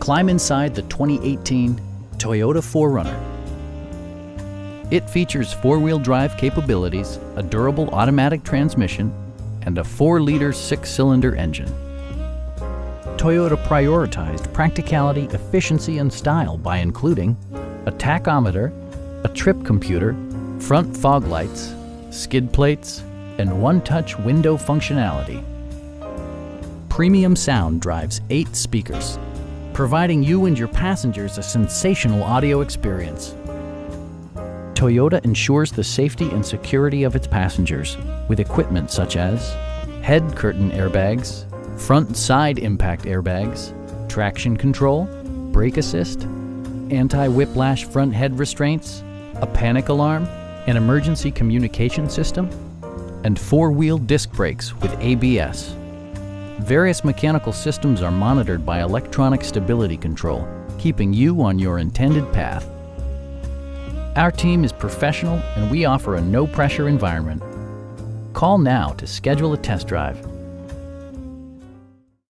Climb inside the 2018 Toyota 4Runner. It features four-wheel drive capabilities, a durable automatic transmission, and a 4-liter 6-cylinder engine. Toyota prioritized practicality, efficiency, and style by including a tachometer, a trip computer, front fog lights, skid plates, and one-touch window functionality. Premium sound drives 8 speakers, providing you and your passengers a sensational audio experience. Toyota ensures the safety and security of its passengers with equipment such as head curtain airbags, front and side impact airbags, traction control, brake assist, anti-whiplash front head restraints, a panic alarm, an emergency communication system, and 4-wheel disc brakes with ABS. Various mechanical systems are monitored by electronic stability control, keeping you on your intended path. Our team is professional and we offer a no-pressure environment. Call now to schedule a test drive.